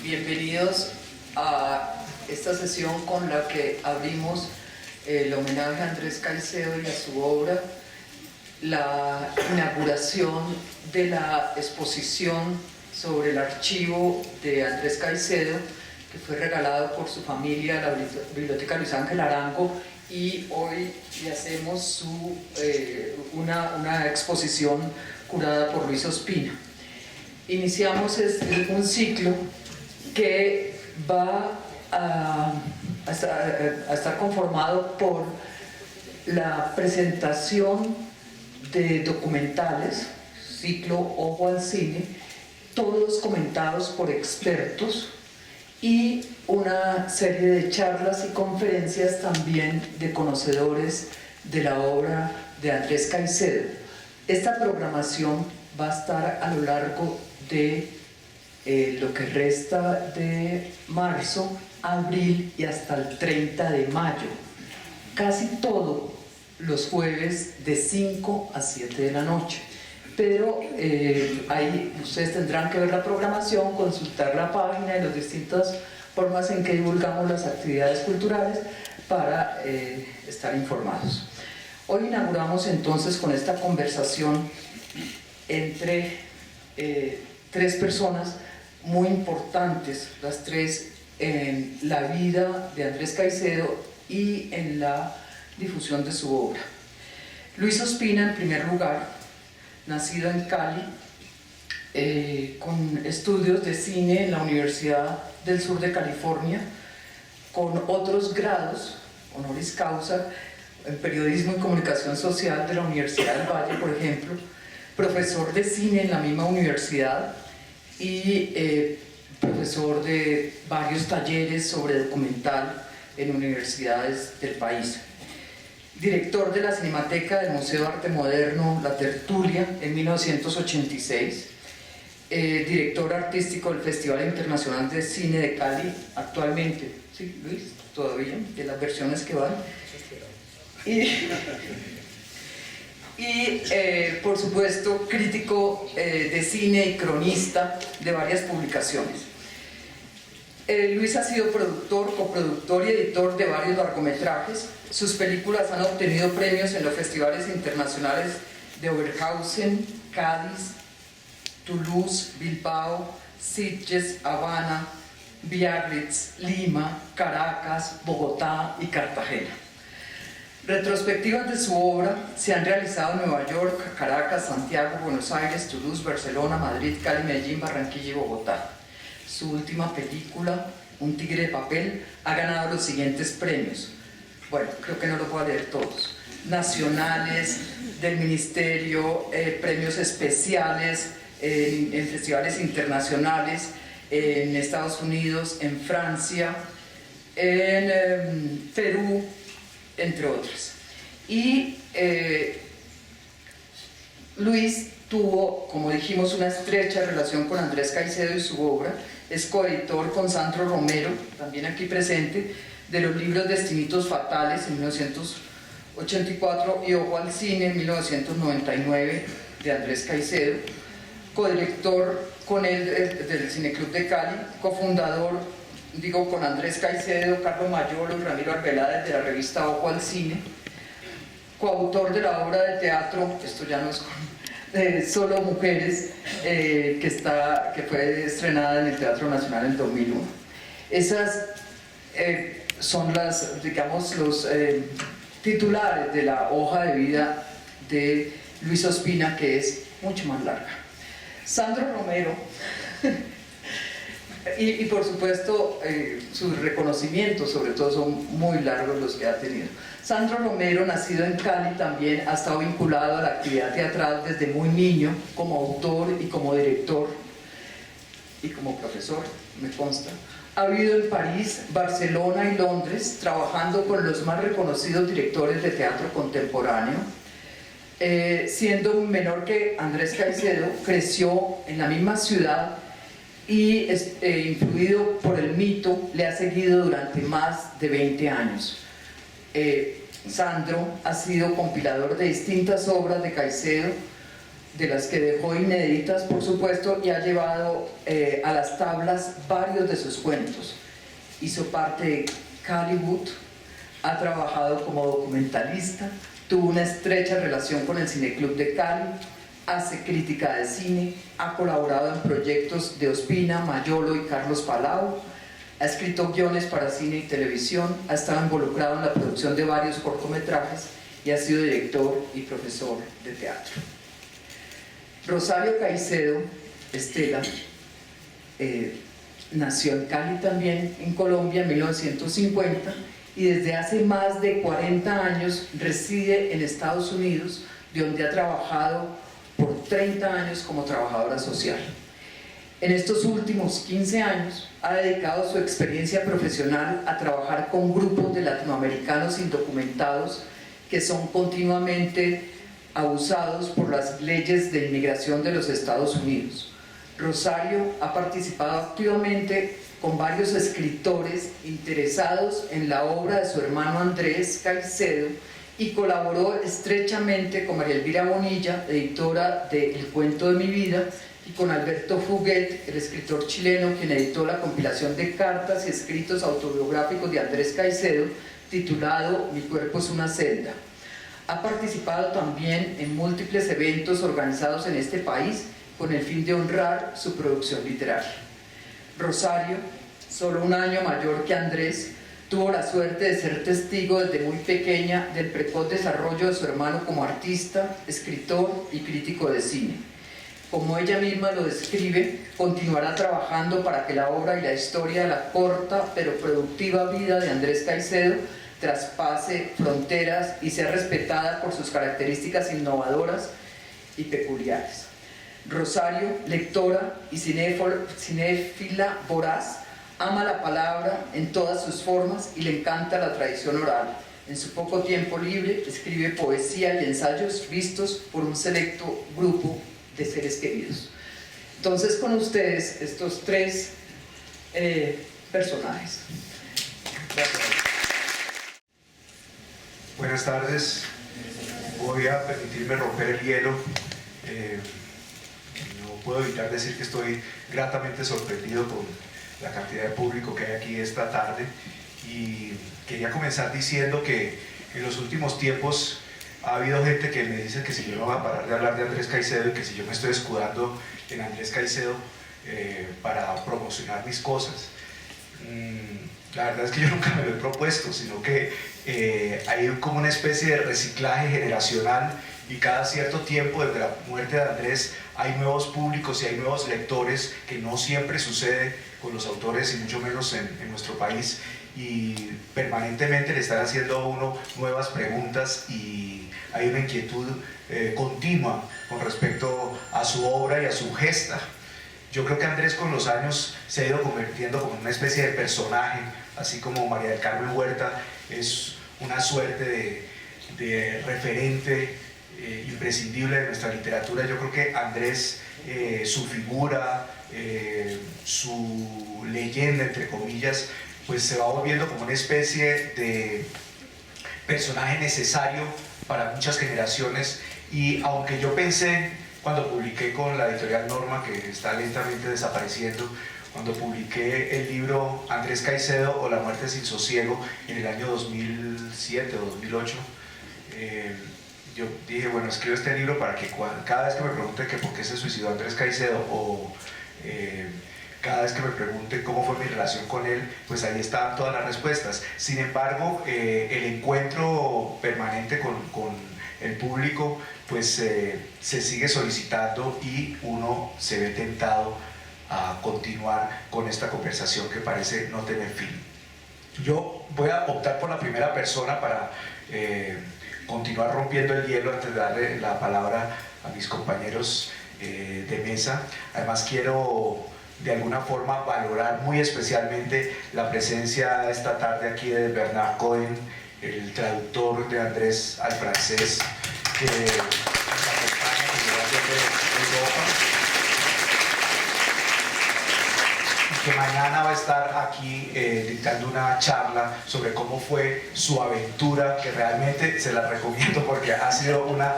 Bienvenidos a esta sesión con la que abrimos el homenaje a Andrés Caicedo y a su obra, la inauguración de la exposición sobre el archivo de Andrés Caicedo, que fue regalado por su familia a la Biblioteca Luis Ángel Arango, y hoy le hacemos una exposición curada por Luis Ospina. Iniciamos un ciclo que va a estar conformado por la presentación de documentales, ciclo Ojo al Cine, todos comentados por expertos, y una serie de charlas y conferencias también de conocedores de la obra de Andrés Caicedo. Esta programación va a estar a lo largo de lo que resta de marzo, abril y hasta el 30 de mayo. Casi todos los jueves de 5 a 7 de la noche. Pero ahí ustedes tendrán que ver la programación, consultar la página y las distintas formas en que divulgamos las actividades culturales para estar informados. Hoy inauguramos entonces con esta conversación entre tres personas muy importantes, las tres en la vida de Andrés Caicedo y en la difusión de su obra. Luis Ospina, en primer lugar, nacido en Cali, con estudios de cine en la Universidad del Sur de California, con otros grados, honoris causa, en periodismo y comunicación social de la Universidad del Valle, por ejemplo, profesor de cine en la misma universidad y profesor de varios talleres sobre documental en universidades del país. Director de la Cinemateca del Museo de Arte Moderno La Tertulia en 1986, director artístico del Festival Internacional de Cine de Cali actualmente, ¿sí, Luis? Todavía, de las versiones que van. Y por supuesto, crítico de cine y cronista de varias publicaciones. Luis ha sido productor, coproductor y editor de varios largometrajes. Sus películas han obtenido premios en los festivales internacionales de Oberhausen, Cádiz, Toulouse, Bilbao, Sitges, Habana, Biarritz, Lima, Caracas, Bogotá y Cartagena. Retrospectivas de su obra se han realizado en Nueva York, Caracas, Santiago, Buenos Aires, Toulouse, Barcelona, Madrid, Cali, Medellín, Barranquilla y Bogotá. Su última película, Un tigre de papel, ha ganado los siguientes premios. Bueno, creo que no los voy a leer todos. Nacionales, del Ministerio, premios especiales en festivales internacionales, en Estados Unidos, en Francia, en Perú, entre otras. Y Luis tuvo, como dijimos, una estrecha relación con Andrés Caicedo y su obra. Es coeditor con Sandro Romero, también aquí presente, de los libros Destinitos Fatales en 1984 y Ojo al Cine en 1999 de Andrés Caicedo, codirector con él del Cineclub de Cali, cofundador, con Andrés Caicedo, Carlos Mayolo y Ramiro Arbeláez de la revista Ojo al Cine, coautor de la obra de teatro, esto ya no es Solo Mujeres, que fue estrenada en el Teatro Nacional en 2001. Esas son los titulares de la hoja de vida de Luis Ospina, que es mucho más larga. Sandro Romero, y por supuesto sus reconocimientos sobre todo son muy largos los que ha tenido. Sandro Romero, nacido en Cali, también ha estado vinculado a la actividad teatral desde muy niño, como autor y como director y como profesor, me consta. Ha vivido en París, Barcelona y Londres, trabajando con los más reconocidos directores de teatro contemporáneo. Siendo un menor que Andrés Caicedo, creció en la misma ciudad y influido por el mito, le ha seguido durante más de 20 años. Sandro ha sido compilador de distintas obras de Caicedo, de las que dejó inéditas, por supuesto, y ha llevado a las tablas varios de sus cuentos. Hizo parte de Caliwood, ha trabajado como documentalista, tuvo una estrecha relación con el Cineclub de Cali, hace crítica de cine, ha colaborado en proyectos de Ospina, Mayolo y Carlos Palau, ha escrito guiones para cine y televisión, ha estado involucrado en la producción de varios cortometrajes y ha sido director y profesor de teatro. Rosario Caicedo Estela nació en Cali también, en Colombia, en 1950, y desde hace más de 40 años reside en Estados Unidos, donde ha trabajado por 30 años como trabajadora social. En estos últimos 15 años ha dedicado su experiencia profesional a trabajar con grupos de latinoamericanos indocumentados que son continuamente abusados por las leyes de inmigración de los Estados Unidos. Rosario ha participado activamente con varios escritores interesados en la obra de su hermano Andrés Caicedo y colaboró estrechamente con María Elvira Bonilla, editora de El Cuento de mi Vida, y con Alberto Fuguet, el escritor chileno, quien editó la compilación de cartas y escritos autobiográficos de Andrés Caicedo, titulado Mi cuerpo es una celda. Ha participado también en múltiples eventos organizados en este país con el fin de honrar su producción literaria. Rosario, solo un año mayor que Andrés, tuvo la suerte de ser testigo desde muy pequeña del precoz desarrollo de su hermano como artista, escritor y crítico de cine. Como ella misma lo describe, continuará trabajando para que la obra y la historia de la corta pero productiva vida de Andrés Caicedo traspase fronteras y sea respetada por sus características innovadoras y peculiares. Rosario, lectora y cinéfila voraz, ama la palabra en todas sus formas y le encanta la tradición oral. En su poco tiempo libre escribe poesía y ensayos vistos por un selecto grupo de seres queridos. Entonces, con ustedes, estos tres personajes. Gracias. Buenas tardes. Voy a permitirme romper el hielo. No puedo evitar decir que estoy gratamente sorprendido con la cantidad de público que hay aquí esta tarde, y quería comenzar diciendo que en los últimos tiempos ha habido gente que me dice que si yo no voy a parar de hablar de Andrés Caicedo y que si yo me estoy escudando en Andrés Caicedo para promocionar mis cosas. La verdad es que yo nunca me lo he propuesto, sino que hay como una especie de reciclaje generacional, y cada cierto tiempo, desde la muerte de Andrés, hay nuevos públicos y hay nuevos lectores, que no siempre sucede con los autores y mucho menos en nuestro país, y permanentemente le están haciendo a uno nuevas preguntas y hay una inquietud continua con respecto a su obra y a su gesta. Yo creo que Andrés con los años se ha ido convirtiendo como una especie de personaje, así como María del Carmen Huerta es una suerte de referente imprescindible de nuestra literatura. Yo creo que Andrés, su figura, su leyenda, entre comillas, pues se va volviendo como una especie de personaje necesario para muchas generaciones. Y aunque yo pensé, cuando publiqué con la editorial Norma, que está lentamente desapareciendo, cuando publiqué el libro Andrés Caicedo o La muerte sin sosiego en el año 2007 o 2008, yo dije, bueno, escribo este libro para que cada vez que me pregunte que por qué se suicidó Andrés Caicedo, o cada vez que me pregunte cómo fue mi relación con él, pues ahí estaban todas las respuestas. Sin embargo, el encuentro permanente con el público pues se sigue solicitando, y uno se ve tentado a continuar con esta conversación que parece no tener fin. Yo voy a optar por la primera persona para continuar rompiendo el hielo antes de darle la palabra a mis compañeros de mesa. Además, quiero de alguna forma valorar muy especialmente la presencia esta tarde aquí de Bernard Cohen, el traductor de Andrés al francés, que nos acompaña desde Europa. que mañana va a estar aquí dictando una charla sobre cómo fue su aventura, que realmente se la recomiendo porque ha sido una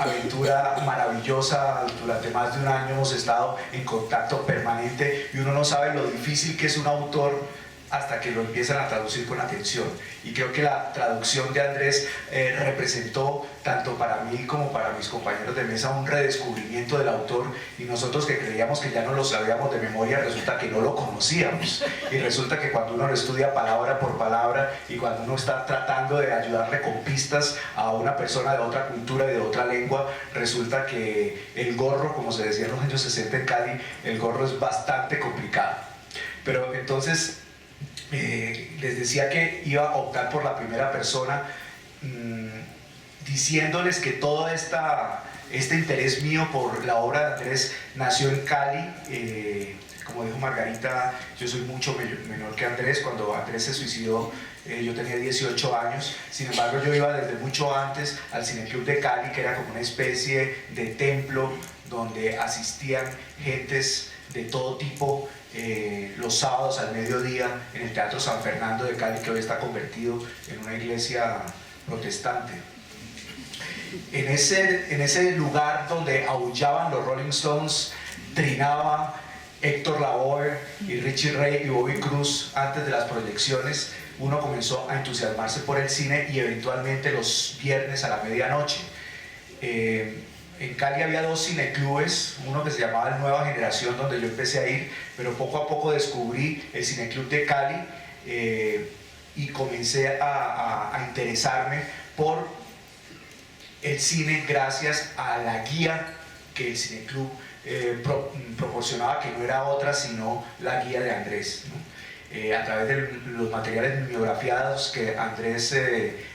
aventura maravillosa. Durante más de un año hemos estado en contacto permanente y uno no sabe lo difícil que es un autor hasta que lo empiezan a traducir con atención. Y creo que la traducción de Andrés representó, tanto para mí como para mis compañeros de mesa, un redescubrimiento del autor, y nosotros que creíamos que ya no lo sabíamos de memoria, resulta que no lo conocíamos. Y resulta que cuando uno lo estudia palabra por palabra y cuando uno está tratando de ayudarle con pistas a una persona de otra cultura y de otra lengua, resulta que el gorro, como se decía en los años 60 en Cali, el gorro es bastante complicado. Pero entonces les decía que iba a optar por la primera persona, diciéndoles que todo este interés mío por la obra de Andrés nació en Cali. Como dijo Margarita, yo soy mucho menor que Andrés. Cuando Andrés se suicidó, yo tenía 18 años. Sin embargo, yo iba desde mucho antes al Cineclub de Cali, que era como una especie de templo donde asistían gentes de todo tipo, los sábados al mediodía en el Teatro San Fernando de Cali, que hoy está convertido en una iglesia protestante. En ese lugar donde aullaban los Rolling Stones, trinaba Héctor Lavoe y Richie Ray y Bobby Cruz antes de las proyecciones, uno comenzó a entusiasmarse por el cine y eventualmente los viernes a la medianoche. En Cali había dos cineclubes, uno que se llamaba Nueva Generación, donde yo empecé a ir, pero poco a poco descubrí el Cineclub de Cali y comencé a interesarme por el cine gracias a la guía que el Cineclub proporcionaba, que no era otra sino la guía de Andrés, ¿no? A través de los materiales bibliografiados que Andrés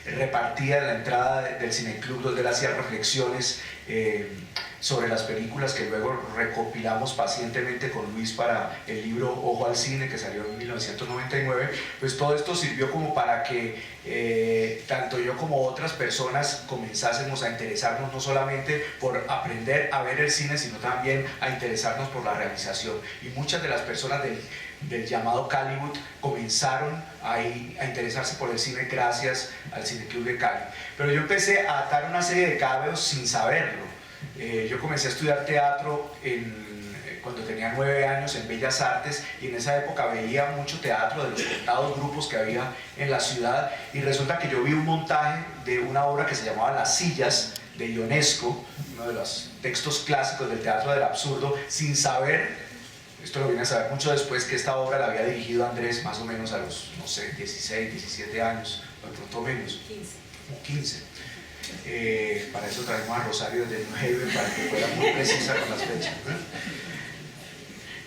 repartía en la entrada del Cineclub, donde él hacía reflexiones sobre las películas que luego recopilamos pacientemente con Luis para el libro Ojo al Cine, que salió en 1999. Pues todo esto sirvió como para que tanto yo como otras personas comenzásemos a interesarnos no solamente por aprender a ver el cine, sino también a interesarnos por la realización. Y muchas de las personas del llamado Caliwood comenzaron a interesarse por el cine gracias al Cineclub de Cali. Pero yo empecé a atar una serie de cabos sin saberlo. Yo comencé a estudiar teatro cuando tenía 9 años en Bellas Artes, y en esa época veía mucho teatro de los contados grupos que había en la ciudad, y resulta que yo vi un montaje de una obra que se llamaba Las Sillas, de Ionesco, uno de los textos clásicos del teatro del absurdo, sin saber. Esto lo vine a saber mucho después, que esta obra la había dirigido Andrés más o menos a los, no sé, 16, 17 años, o de pronto menos, 15. Para eso traemos a Rosario de New Haven, para que fuera muy precisa con las fechas.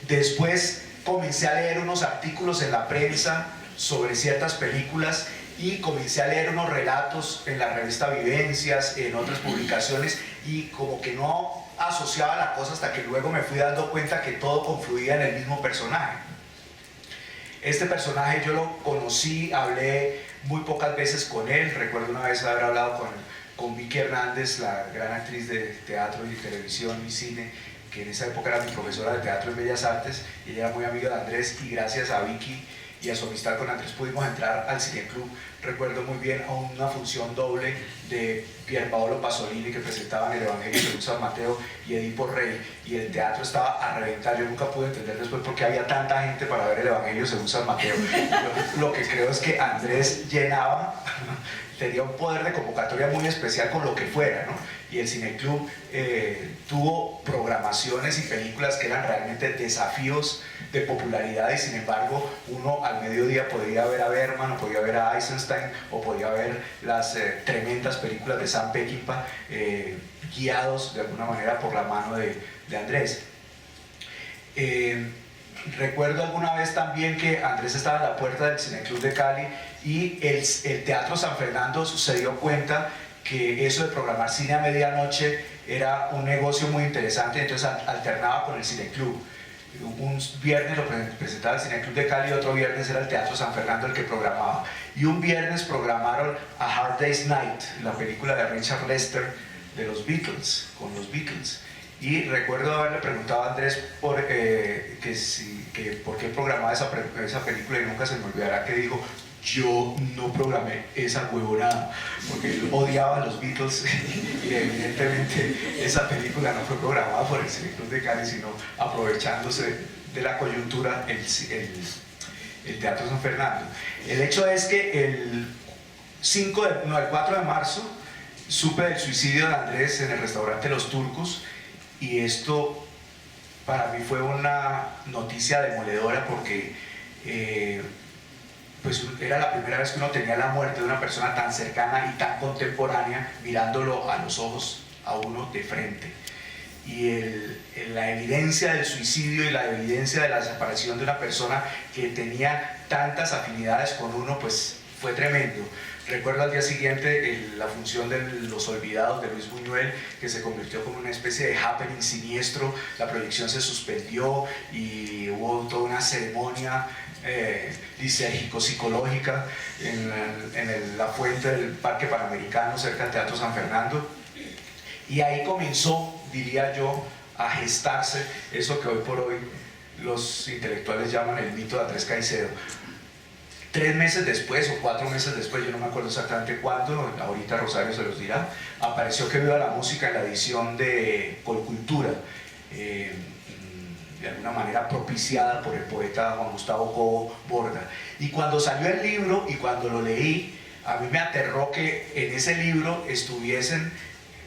Después comencé a leer unos artículos en la prensa sobre ciertas películas y comencé a leer unos relatos en la revista Vivencias, en otras publicaciones, y como que no asociaba la cosa hasta que luego me fui dando cuenta que todo confluía en el mismo personaje. Este personaje yo lo conocí, hablé muy pocas veces con él. Recuerdo una vez haber hablado con Vicky Hernández, la gran actriz de teatro y televisión y cine, que en esa época era mi profesora de teatro en Bellas Artes, y ella era muy amiga de Andrés, y gracias a Vicky y a su amistad con Andrés pudimos entrar al Cineclub. Recuerdo muy bien a una función doble de Pier Paolo Pasolini, que presentaban el Evangelio según San Mateo y Edipo Rey, y el teatro estaba a reventar. Yo nunca pude entender después por qué había tanta gente para ver el Evangelio según San Mateo. Yo lo que creo es que Andrés llenaba, tenía un poder de convocatoria muy especial con lo que fuera, ¿no? Y el Cineclub tuvo programaciones y películas que eran realmente desafíos de popularidad, y sin embargo uno al mediodía podía ver a Bergman, o podía ver a Eisenstein, o podía ver las tremendas películas de Sam Peckinpah, guiados de alguna manera por la mano de Andrés. Recuerdo alguna vez también que Andrés estaba en la puerta del Cineclub de Cali, y el Teatro San Fernando se dio cuenta que eso de programar cine a medianoche era un negocio muy interesante, entonces alternaba con el Cineclub. Un viernes lo presentaba el Cineclub de Cali, y otro viernes era el Teatro San Fernando el que programaba. Y un viernes programaron A Hard Day's Night, la película de Richard Lester de los Beatles, con los Beatles. Y recuerdo haberle preguntado a Andrés que si que por qué programaba esa película, y nunca se me olvidará que dijo: yo no programé esa huevonada, porque él odiaba a los Beatles y evidentemente esa película no fue programada por el Cineclub de Cali, sino aprovechándose de la coyuntura el Teatro San Fernando. El hecho es que el 4 de marzo supe del suicidio de Andrés en el restaurante Los Turcos, y esto para mí fue una noticia demoledora porque pues era la primera vez que uno tenía la muerte de una persona tan cercana y tan contemporánea mirándolo a los ojos a uno de frente. Y la evidencia del suicidio y la evidencia de la desaparición de una persona que tenía tantas afinidades con uno, pues fue tremendo. Recuerdo al día siguiente la función de Los Olvidados de Luis Buñuel, que se convirtió como una especie de happening siniestro. La proyección se suspendió y hubo toda una ceremonia lisérgico-psicológica en la fuente del Parque Panamericano, cerca del Teatro San Fernando. Y ahí comenzó, diría yo, a gestarse eso que hoy por hoy los intelectuales llaman el mito de Andrés Caicedo. 3 meses después o 4 meses después, yo no me acuerdo exactamente cuándo, ahorita Rosario se los dirá, apareció Que Viva la Música en la edición de Colcultura, de alguna manera propiciada por el poeta Juan Gustavo Cobo Borda. Y cuando salió el libro y cuando lo leí, a mí me aterró que en ese libro estuviesen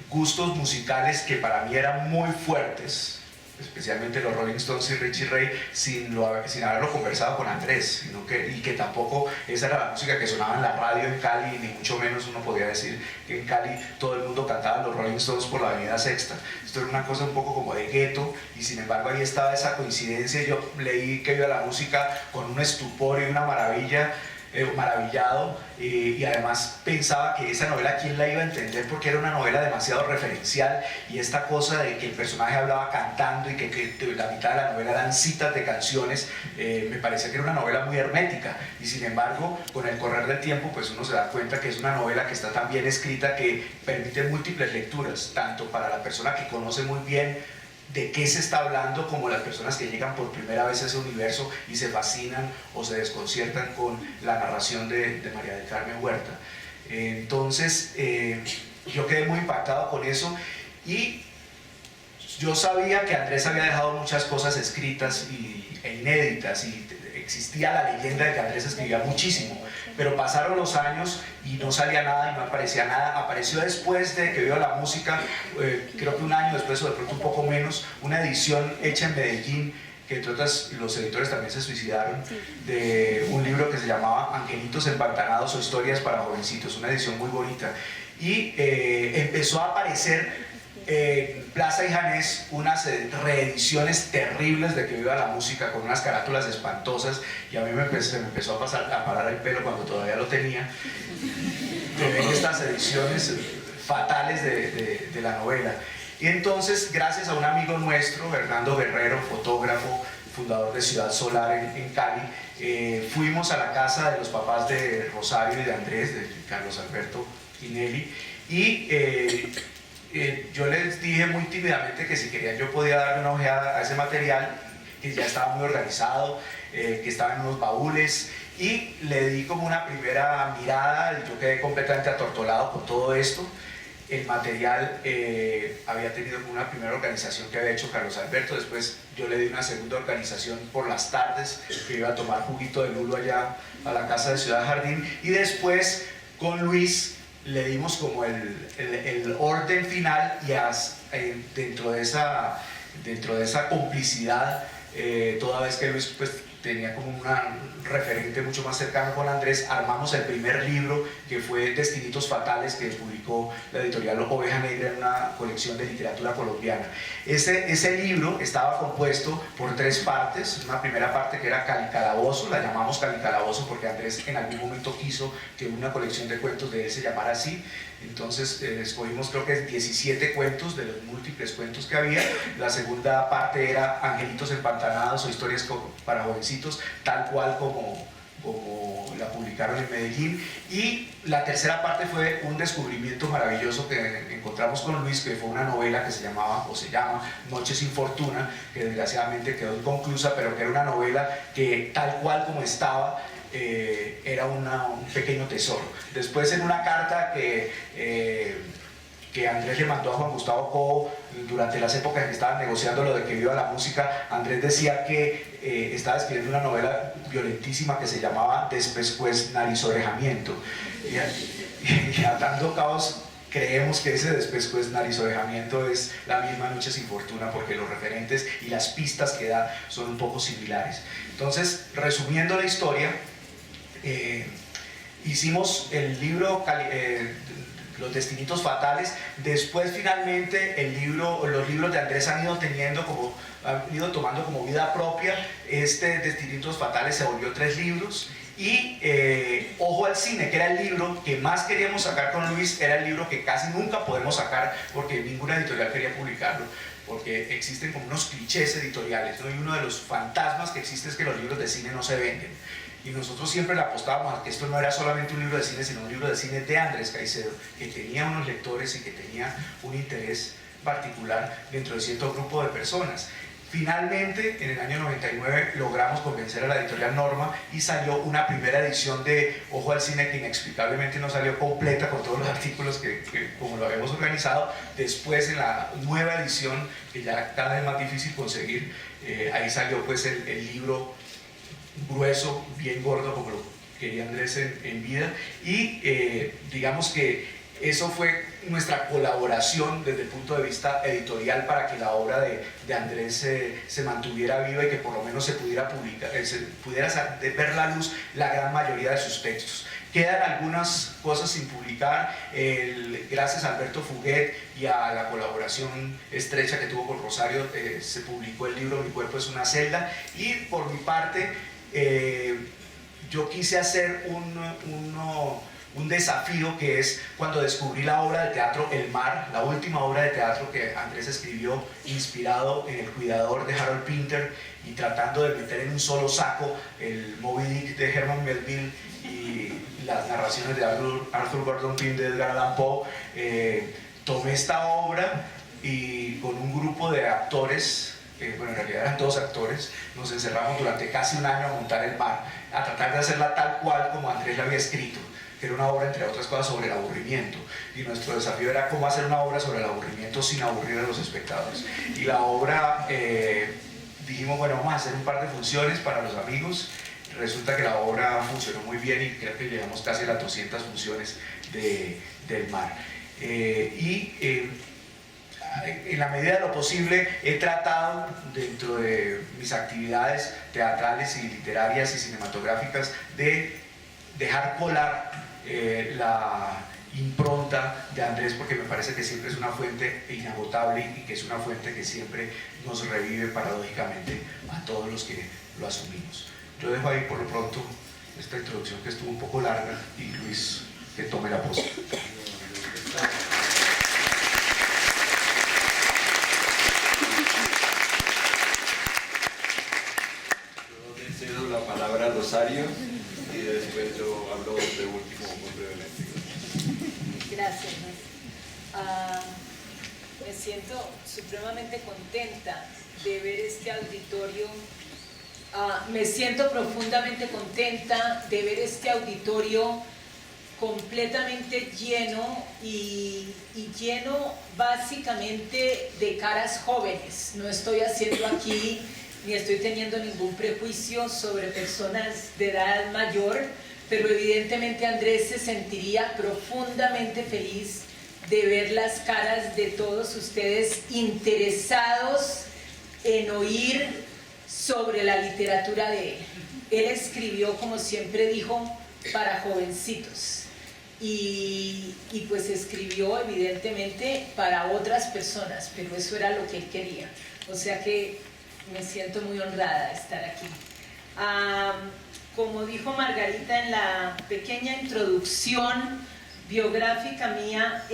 gustos musicales que para mí eran muy fuertes, especialmente los Rolling Stones y Richie Ray, sin haberlo conversado con Andrés, y que tampoco esa era la música que sonaba en la radio en Cali, ni mucho menos uno podía decir que en Cali todo el mundo cantaba los Rolling Stones por la avenida Sexta. Esto era una cosa un poco como de gueto, y sin embargo ahí estaba esa coincidencia. Yo leí Que Viva la Música con un estupor y una maravilla, maravillado, y además pensaba que esa novela quién la iba a entender, porque era una novela demasiado referencial, y esta cosa de que el personaje hablaba cantando y que la mitad de la novela eran citas de canciones, me parecía que era una novela muy hermética, y sin embargo con el correr del tiempo pues uno se da cuenta que es una novela que está tan bien escrita que permite múltiples lecturas, tanto para la persona que conoce muy bien de qué se está hablando, como las personas que llegan por primera vez a ese universo y se fascinan o se desconciertan con la narración de María del Carmen Huerta. Entonces yo quedé muy impactado con eso, y yo sabía que Andrés había dejado muchas cosas escritas e inéditas, y existía la leyenda de que Andrés escribía muchísimo, pero pasaron los años y no salía nada y no aparecía nada. Apareció después de Que Viva la Música, creo que un año después o de pronto un poco menos, una edición hecha en Medellín, que entre otras los editores también se suicidaron, de un libro que se llamaba Angelitos Empantanados o Historias para Jovencitos, una edición muy bonita, y empezó a aparecer Plaza y Janés unas reediciones terribles de Que Viva la Música, con unas carátulas espantosas, y a mí se me empezó a parar el pelo cuando todavía lo tenía, de ver estas ediciones fatales de la novela. Y entonces, gracias a un amigo nuestro, Hernando Guerrero, fotógrafo, fundador de Ciudad Solar en Cali, fuimos a la casa de los papás de Rosario y de Andrés, de Carlos Alberto Pinelli, y yo les dije muy tímidamente que si querían yo podía darle una ojeada a ese material, que ya estaba muy organizado, que estaba en unos baúles, y le di como una primera mirada, y yo quedé completamente atortolado con todo esto. El material había tenido como una primera organización que había hecho Carlos Alberto, después yo le di una segunda organización por las tardes, que iba a tomar juguito de lulo allá a la casa de Ciudad Jardín, y después con Luis le dimos como el orden final, y dentro de esa complicidad, toda vez que Luis pues tenía como un referente mucho más cercano con Andrés, armamos el primer libro, que fue Destinitos Fatales, que publicó la editorial Oveja Negra en una colección de literatura colombiana. Ese libro estaba compuesto por 3 partes. Una primera parte que era Calicalabozo, la llamamos Calicalabozo porque Andrés en algún momento quiso que una colección de cuentos de él se llamara así. Entonces escogimos creo que 17 cuentos de los múltiples cuentos que había. La segunda parte era Angelitos Empantanados o Historias para Jovencitos, tal cual como como la publicaron en Medellín. Y la tercera parte fue un descubrimiento maravilloso que encontramos con Luis, que fue una novela que se llamaba, o se llama, Noche sin Fortuna, que desgraciadamente quedó inconclusa, pero que era una novela que tal cual como estaba, era un pequeño tesoro. Después, en una carta que Andrés le mandó a Juan Gustavo Cobo durante las épocas en que estaban negociando lo de que viva la música, Andrés decía que estaba escribiendo una novela violentísima que se llamaba Despescuez Narizorejamiento, y atando cabos, creemos que ese Despescuez Narizorejamiento es la misma Noche sin Fortuna, porque los referentes y las pistas que da son un poco similares. Entonces, resumiendo la historia, hicimos el libro Los Destinitos Fatales. Después, finalmente, los libros de Andrés han ido tomando como vida propia. Destinitos Fatales se volvió 3 libros. Y Ojo al Cine, que era el libro que más queríamos sacar con Luis, era el libro que casi nunca podemos sacar porque ninguna editorial quería publicarlo, porque existen como unos clichés editoriales, ¿no? Y uno de los fantasmas que existe es que los libros de cine no se venden. Y nosotros siempre le apostábamos a que esto no era solamente un libro de cine, sino un libro de cine de Andrés Caicedo, que tenía unos lectores y que tenía un interés particular dentro de cierto grupo de personas. Finalmente, en el año 99, logramos convencer a la editorial Norma y salió una primera edición de Ojo al Cine, que inexplicablemente no salió completa con todos los artículos que como lo habíamos organizado. Después, en la nueva edición, que ya cada vez más difícil conseguir, ahí salió pues el libro grueso, bien gordo, como lo quería Andrés en vida. Y digamos que eso fue nuestra colaboración desde el punto de vista editorial para que la obra de Andrés se mantuviera viva y que por lo menos se pudiera publicar, se pudiera ver la luz la gran mayoría de sus textos. Quedan algunas cosas sin publicar, gracias a Alberto Fuguet y a la colaboración estrecha que tuvo con Rosario, se publicó el libro Mi Cuerpo es una celda. Y por mi parte, yo quise hacer un desafío, que es cuando descubrí la obra de teatro El Mar, la última obra de teatro que Andrés escribió inspirado en El Cuidador de Harold Pinter, y tratando de meter en un solo saco el Moby Dick de Herman Melville y las narraciones de Arthur Gordon Pym de Edgar Allan Poe. Tomé esta obra y con un grupo de actores, bueno, en realidad eran 2 actores, nos encerramos durante casi un año a montar El Mar, a tratar de hacerla tal cual como Andrés la había escrito, que era una obra, entre otras cosas, sobre el aburrimiento. Y nuestro desafío era cómo hacer una obra sobre el aburrimiento sin aburrir a los espectadores. Y la obra, dijimos, bueno, vamos a hacer un par de funciones para los amigos. Resulta que la obra funcionó muy bien y creo que llegamos casi a las 200 funciones del Mar. En la medida de lo posible he tratado, dentro de mis actividades teatrales y literarias y cinematográficas, de dejar colar la impronta de Andrés, porque me parece que siempre es una fuente inagotable y que es una fuente que siempre nos revive paradójicamente a todos los que lo asumimos. Yo dejo ahí por lo pronto esta introducción, que estuvo un poco larga, y Luis, que tome la posta. Yo le cedo la palabra a Rosario y después yo hablo de último muy brevemente. Gracias, Luis. Me siento supremamente contenta de ver este auditorio. Me siento profundamente contenta de ver este auditorio completamente lleno y lleno básicamente de caras jóvenes. No estoy haciendo aquí ni estoy teniendo ningún prejuicio sobre personas de edad mayor, pero evidentemente Andrés se sentiría profundamente feliz de ver las caras de todos ustedes interesados en oír sobre la literatura de él. Él escribió, como siempre dijo, para jovencitos y pues escribió evidentemente para otras personas, pero eso era lo que él quería. O sea que me siento muy honrada de estar aquí. Como dijo Margarita en la pequeña introducción biográfica mía,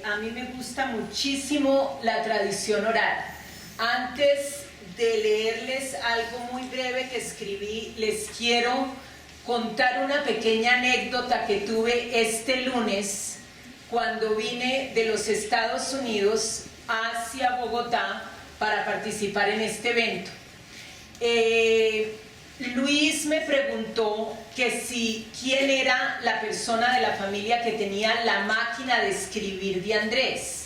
a mí me gusta muchísimo la tradición oral. Antes de leerles algo muy breve que escribí, les quiero contar una pequeña anécdota que tuve este lunes cuando vine de los Estados Unidos hacia Bogotá para participar en este evento. Luis me preguntó que quién era la persona de la familia que tenía la máquina de escribir de Andrés.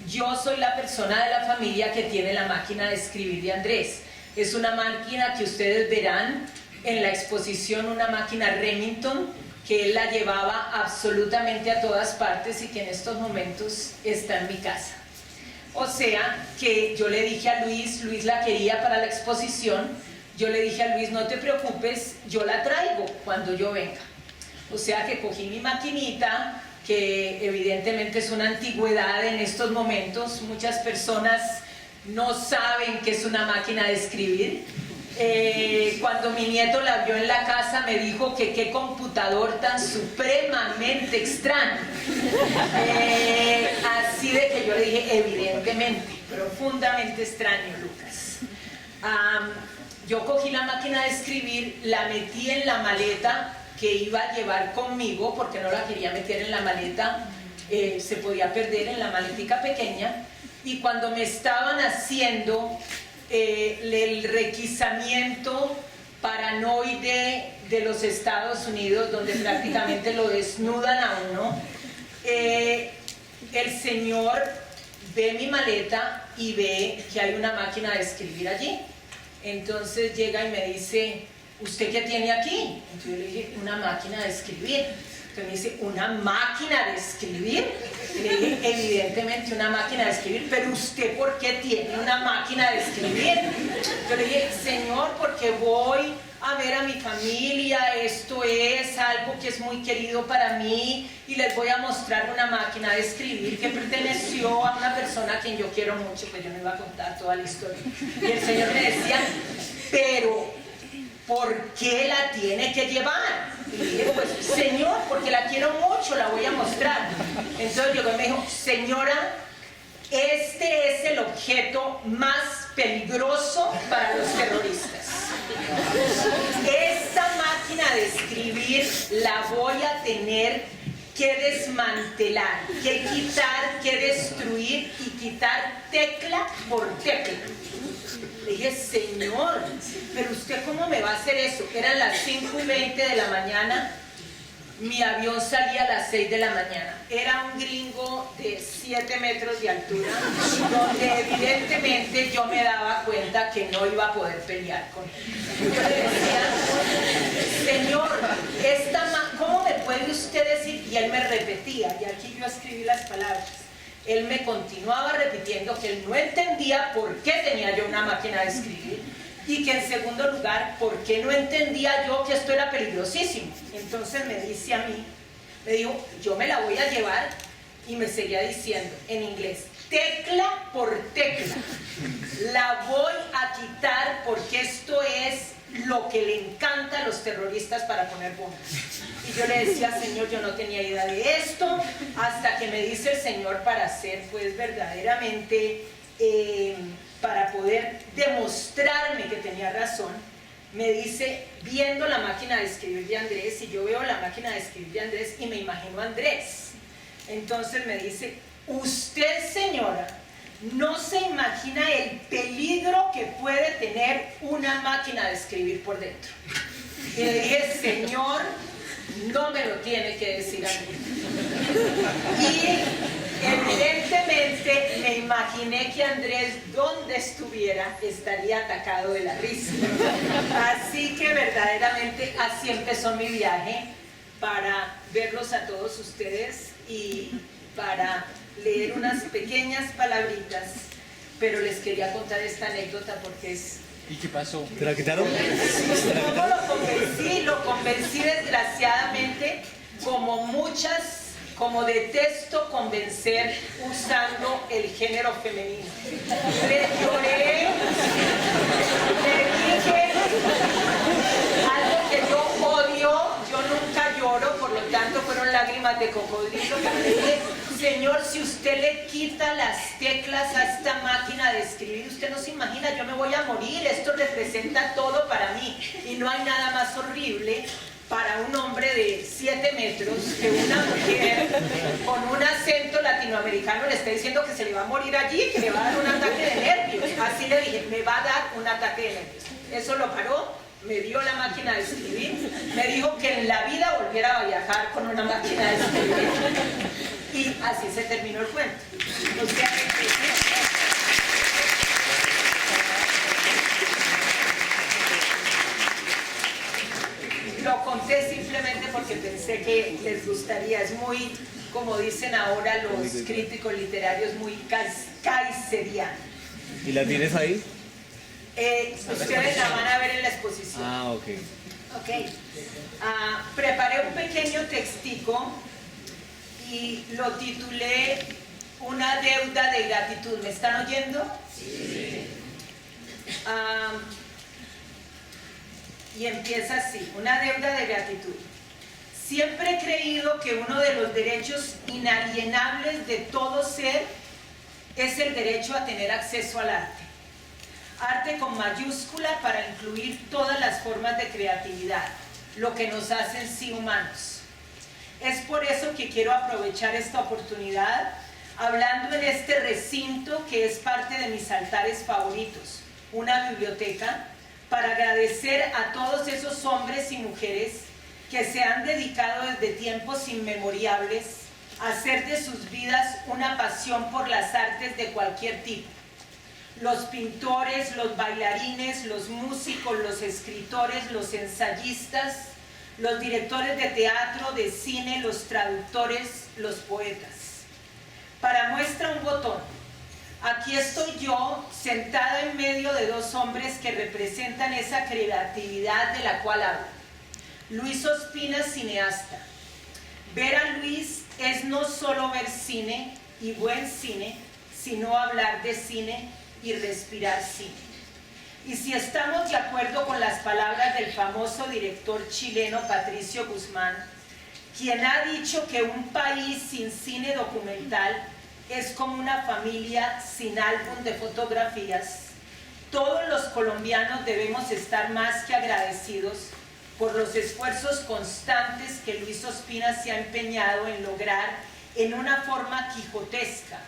Yo soy la persona de la familia que tiene la máquina de escribir de Andrés. Es una máquina que ustedes verán en la exposición, una máquina Remington, que él la llevaba absolutamente a todas partes y que en estos momentos está en mi casa. O sea que yo le dije a Luis la quería para la exposición, yo le dije a Luis, no te preocupes, yo la traigo cuando yo venga. O sea que cogí mi maquinita, que evidentemente es una antigüedad en estos momentos, muchas personas no saben qué es una máquina de escribir. Cuando mi nieto la vio en la casa me dijo que qué computador tan supremamente extraño. Así de que yo le dije, evidentemente, profundamente extraño, Lucas. Yo cogí la máquina de escribir, la metí en la maleta que iba a llevar conmigo, porque no la quería meter en la maleta, se podía perder en la maletica pequeña, y cuando me estaban haciendo el requisamiento paranoide de los Estados Unidos, donde prácticamente lo desnudan a uno, el señor ve mi maleta y ve que hay una máquina de escribir allí. Entonces llega y me dice, ¿usted qué tiene aquí? Entonces yo le dije, una máquina de escribir. Entonces me dice, ¿una máquina de escribir? Y le dije, evidentemente una máquina de escribir, pero ¿usted por qué tiene una máquina de escribir? Yo le dije, señor, porque voy a ver a mi familia, esto es algo que es muy querido para mí y les voy a mostrar una máquina de escribir que perteneció a una persona a quien yo quiero mucho, pues yo no iba a contar toda la historia. Y el señor me decía, pero ¿por qué la tiene que llevar? Y le dije, pues señor, porque la quiero mucho, la voy a mostrar. Entonces llegó y me dijo, señora, este es el objeto más peligroso para los terroristas. Esta máquina de escribir la voy a tener que desmantelar, que quitar, que destruir y quitar tecla por tecla. Le dije, señor, pero usted ¿cómo me va a hacer eso? Eran las 5:20 de la mañana, mi avión salía a las 6 de la mañana. Era un gringo de 7 metros de altura, donde evidentemente yo me daba cuenta que no iba a poder pelear con él. Yo le decía, señor, ¿cómo me puede usted decir? Y él me repetía, y aquí yo escribí las palabras. Él me continuaba repitiendo que él no entendía por qué tenía yo una máquina de escribir y que en segundo lugar, por qué no entendía yo que esto era peligrosísimo. Entonces me dice a mí, me dijo, yo me la voy a llevar, y me seguía diciendo en inglés, tecla por tecla, la voy a quitar porque esto es lo que le encanta a los terroristas para poner bombas. Y yo le decía, señor, yo no tenía idea de esto, hasta que me dice el señor, para hacer pues verdaderamente, para poder demostrarme que tenía razón, me dice, viendo la máquina de escribir de Andrés, y yo veo la máquina de escribir de Andrés y me imagino a Andrés. Entonces me dice, usted, señora, no se imagina el peligro que puede tener una máquina de escribir por dentro. Y le dije, señor, no me lo tiene que decir a mí. Y evidentemente me imaginé que Andrés, donde estuviera, estaría atacado de la risa. Así que verdaderamente así empezó mi viaje, para verlos a todos ustedes y para leer unas pequeñas palabritas, pero les quería contar esta anécdota porque es... ¿Y qué pasó? ¿Te la quitaron? ¿Cómo lo convencí desgraciadamente, como muchas, como detesto convencer usando el género femenino. Le lloré, le dije algo que yo odio, yo nunca lloro, por lo tanto fueron lágrimas de cocodrilo, pero le dije, Señor, si usted le quita las teclas a esta máquina de escribir, usted no se imagina, yo me voy a morir, esto representa todo para mí. Y no hay nada más horrible para un hombre de 7 metros que una mujer con un acento latinoamericano le esté diciendo que se le va a morir allí, que le va a dar un ataque de nervios. Así le dije, me va a dar un ataque de nervios. Eso lo paró, me dio la máquina de escribir, me dijo que en la vida volviera a viajar con una máquina de escribir. Y así se terminó el cuento. O sea, lo conté simplemente porque pensé que les gustaría. Es muy, como dicen ahora los críticos literarios, muy kaiseriano. ¿Y la tienes ahí? Ustedes la van a ver en la exposición. Ah, ok. Ok. Preparé un pequeño textico y lo titulé Una deuda de gratitud. ¿Me están oyendo? Sí. Y empieza así, una deuda de gratitud. Siempre he creído que uno de los derechos inalienables de todo ser es el derecho a tener acceso al arte. Arte con mayúscula para incluir todas las formas de creatividad, lo que nos hace en sí humanos. Es por eso que quiero aprovechar esta oportunidad hablando en este recinto que es parte de mis altares favoritos, una biblioteca, para agradecer a todos esos hombres y mujeres que se han dedicado desde tiempos inmemoriales a hacer de sus vidas una pasión por las artes de cualquier tipo. Los pintores, los bailarines, los músicos, los escritores, los ensayistas, los directores de teatro, de cine, los traductores, los poetas. Para muestra un botón. Aquí estoy yo, sentada en medio de dos hombres que representan esa creatividad de la cual hablo. Luis Ospina, cineasta. Ver a Luis es no solo ver cine y buen cine, sino hablar de cine y respirar cine. Y si estamos de acuerdo con las palabras del famoso director chileno Patricio Guzmán, quien ha dicho que un país sin cine documental es como una familia sin álbum de fotografías, todos los colombianos debemos estar más que agradecidos por los esfuerzos constantes que Luis Ospina se ha empeñado en lograr en una forma quijotesca,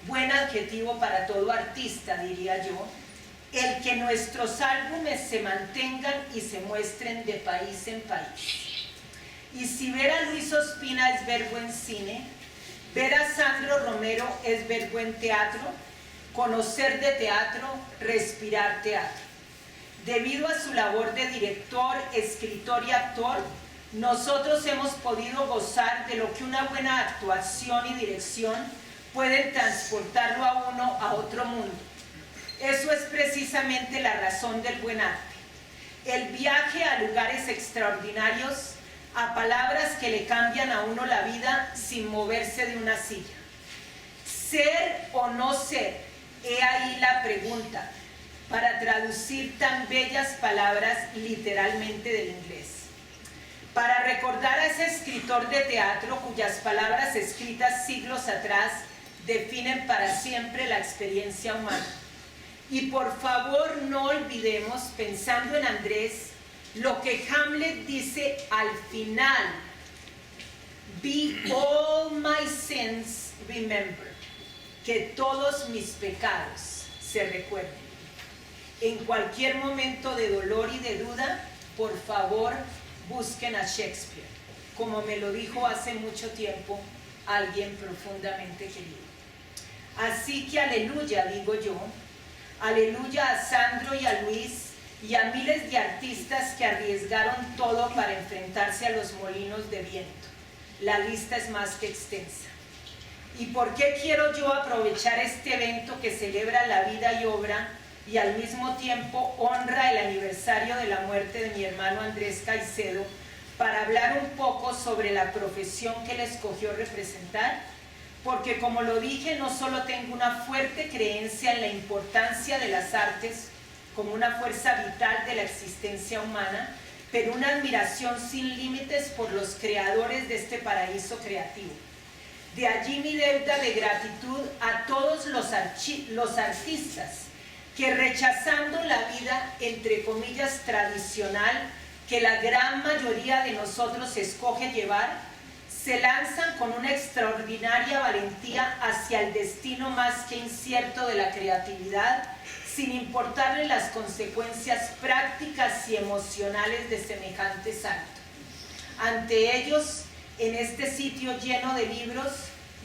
buen adjetivo para todo artista, diría yo, el que nuestros álbumes se mantengan y se muestren de país en país. Y si ver a Luis Ospina es ver buen cine, ver a Sandro Romero es ver buen teatro, conocer de teatro, respirar teatro. Debido a su labor de director, escritor y actor, nosotros hemos podido gozar de lo que una buena actuación y dirección pueden transportarlo a uno a otro mundo. Eso es precisamente la razón del buen arte. El viaje a lugares extraordinarios, a palabras que le cambian a uno la vida sin moverse de una silla. Ser o no ser, he ahí la pregunta, para traducir tan bellas palabras literalmente del inglés. Para recordar a ese escritor de teatro cuyas palabras escritas siglos atrás definen para siempre la experiencia humana. Y por favor no olvidemos, pensando en Andrés, lo que Hamlet dice al final: Be all my sins remembered, que todos mis pecados se recuerden. En cualquier momento de dolor y de duda, por favor, busquen a Shakespeare, como me lo dijo hace mucho tiempo alguien profundamente querido. Así que aleluya, digo yo, aleluya a Sandro y a Luis y a miles de artistas que arriesgaron todo para enfrentarse a los molinos de viento. La lista es más que extensa. ¿Y por qué quiero yo aprovechar este evento que celebra la vida y obra y al mismo tiempo honra el aniversario de la muerte de mi hermano Andrés Caicedo para hablar un poco sobre la profesión que él escogió representar? Porque, como lo dije, no solo tengo una fuerte creencia en la importancia de las artes como una fuerza vital de la existencia humana, pero una admiración sin límites por los creadores de este paraíso creativo. De allí mi deuda de gratitud a todos los artistas que, rechazando la vida, entre comillas, tradicional, que la gran mayoría de nosotros escoge llevar, se lanzan con una extraordinaria valentía hacia el destino más que incierto de la creatividad, sin importarle las consecuencias prácticas y emocionales de semejante salto. Ante ellos, en este sitio lleno de libros,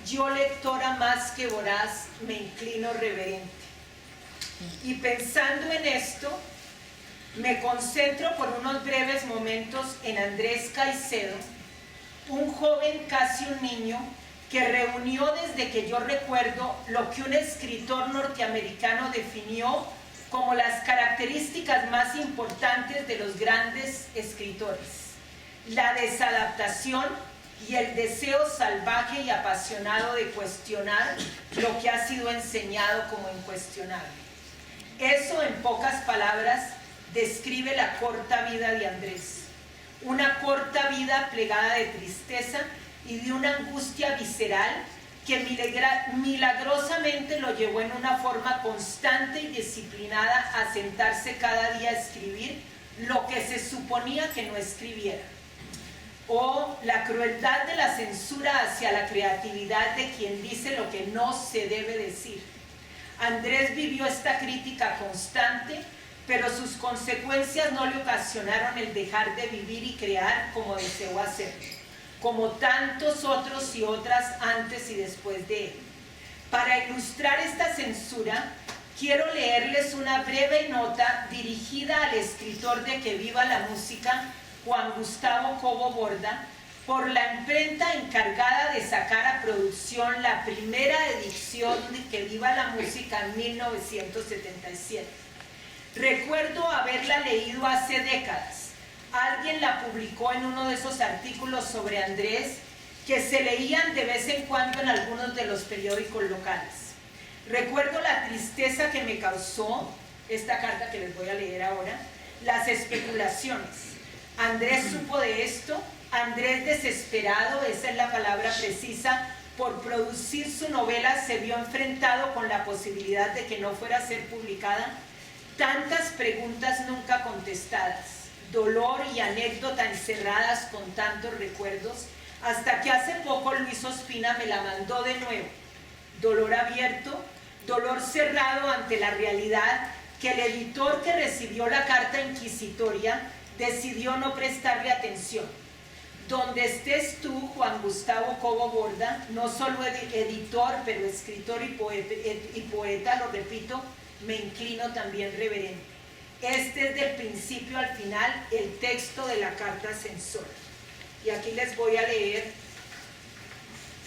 yo, lectora más que voraz, me inclino reverente. Y pensando en esto, me concentro por unos breves momentos en Andrés Caicedo, un joven, casi un niño, que reunió desde que yo recuerdo lo que un escritor norteamericano definió como las características más importantes de los grandes escritores: la desadaptación y el deseo salvaje y apasionado de cuestionar lo que ha sido enseñado como incuestionable. Eso, en pocas palabras, describe la corta vida de Andrés. Una corta vida plegada de tristeza y de una angustia visceral que milagrosamente lo llevó en una forma constante y disciplinada a sentarse cada día a escribir lo que se suponía que no escribiera. O la crueldad de la censura hacia la creatividad de quien dice lo que no se debe decir. Andrés vivió esta crítica constante, pero sus consecuencias no le ocasionaron el dejar de vivir y crear como deseó hacer, como tantos otros y otras antes y después de él. Para ilustrar esta censura, quiero leerles una breve nota dirigida al escritor de Que Viva la Música, Juan Gustavo Cobo Borda, por la imprenta encargada de sacar a producción la primera edición de Que Viva la Música en 1977. Recuerdo haberla leído hace décadas. Alguien la publicó en uno de esos artículos sobre Andrés que se leían de vez en cuando en algunos de los periódicos locales. Recuerdo la tristeza que me causó esta carta que les voy a leer ahora, las especulaciones. Andrés supo de esto, Andrés, desesperado, esa es la palabra precisa, por producir su novela, se vio enfrentado con la posibilidad de que no fuera a ser publicada. Tantas preguntas nunca contestadas, dolor y anécdota encerradas con tantos recuerdos, hasta que hace poco Luis Ospina me la mandó de nuevo. Dolor abierto, dolor cerrado ante la realidad que el editor que recibió la carta inquisitoria decidió no prestarle atención. Donde estés tú, Juan Gustavo Cobo Borda, no solo editor, pero escritor y poeta, lo repito, me inclino también reverente. Este es del principio al final el texto de la carta censora. Y aquí les voy a leer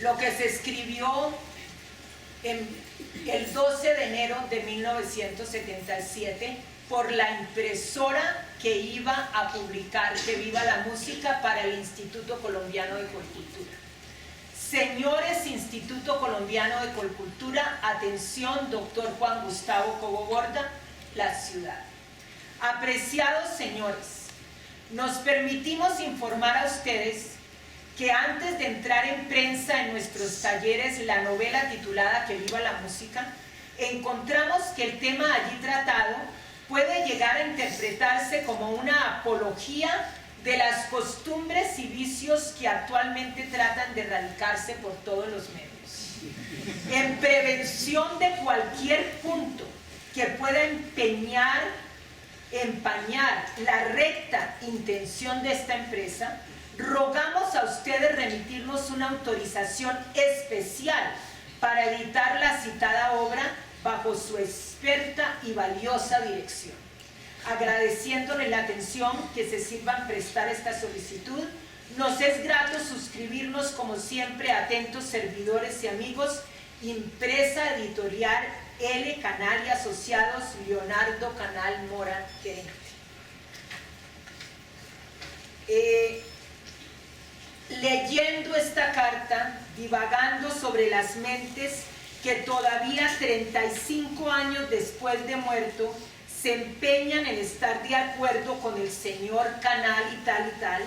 lo que se escribió el 12 de enero de 1977 por la impresora que iba a publicar Que Viva la Música para el Instituto Colombiano de Colcultura. Señores Instituto Colombiano de Colcultura, atención, doctor Juan Gustavo Cobo Borda, la ciudad. Apreciados señores, nos permitimos informar a ustedes que antes de entrar en prensa en nuestros talleres la novela titulada Que Viva la Música, encontramos que el tema allí tratado puede llegar a interpretarse como una apología de las costumbres y vicios que actualmente tratan de erradicarse por todos los medios. En prevención de cualquier punto que pueda empañar la recta intención de esta empresa, rogamos a ustedes remitirnos una autorización especial para editar la citada obra bajo su experta y valiosa dirección. Agradeciéndole la atención que se sirvan prestar esta solicitud, nos es grato suscribirnos como siempre atentos servidores y amigos, Impresa Editorial L. Canal y Asociados, Leonardo Canal Mora, gerente. Leyendo esta carta, divagando sobre las mentes que todavía 35 años después de muerto se empeñan en estar de acuerdo con el señor Canal y tal,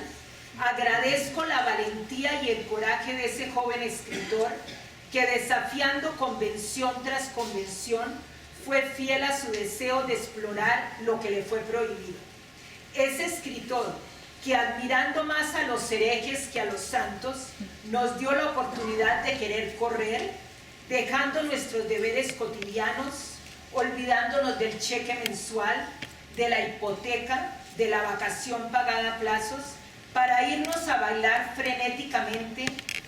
Agradezco la valentía y el coraje de ese joven escritor que, desafiando convención tras convención, fue fiel a su deseo de explorar lo que le fue prohibido. Ese escritor que, admirando más a los herejes que a los santos, nos dio la oportunidad de querer correr, dejando nuestros deberes cotidianos, olvidándonos del cheque mensual, de la hipoteca, de la vacación pagada a plazos, para irnos a bailar frenéticamente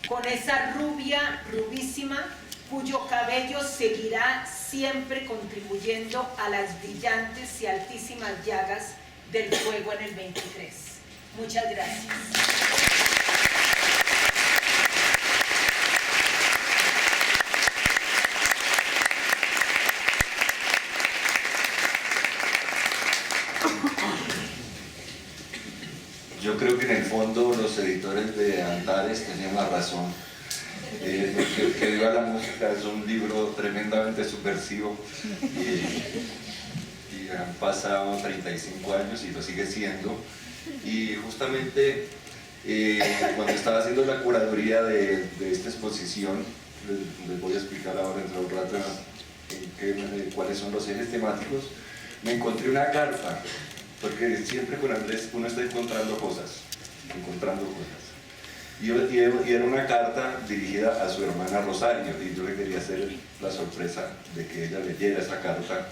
con esa rubia rubísima cuyo cabello seguirá siempre contribuyendo a las brillantes y altísimas llagas del fuego en el 23. Muchas gracias. Yo creo que en el fondo los editores de Antares tenían la razón. Que Viva la Música es un libro tremendamente subversivo y han pasado 35 años y lo sigue siendo. Y justamente cuando estaba haciendo la curaduría de esta exposición, les voy a explicar ahora dentro de un rato cuáles son los ejes temáticos, me encontré una carta. Porque siempre con Andrés uno está encontrando cosas. Y era una carta dirigida a su hermana Rosario, y yo le quería hacer la sorpresa de que ella leyera esa carta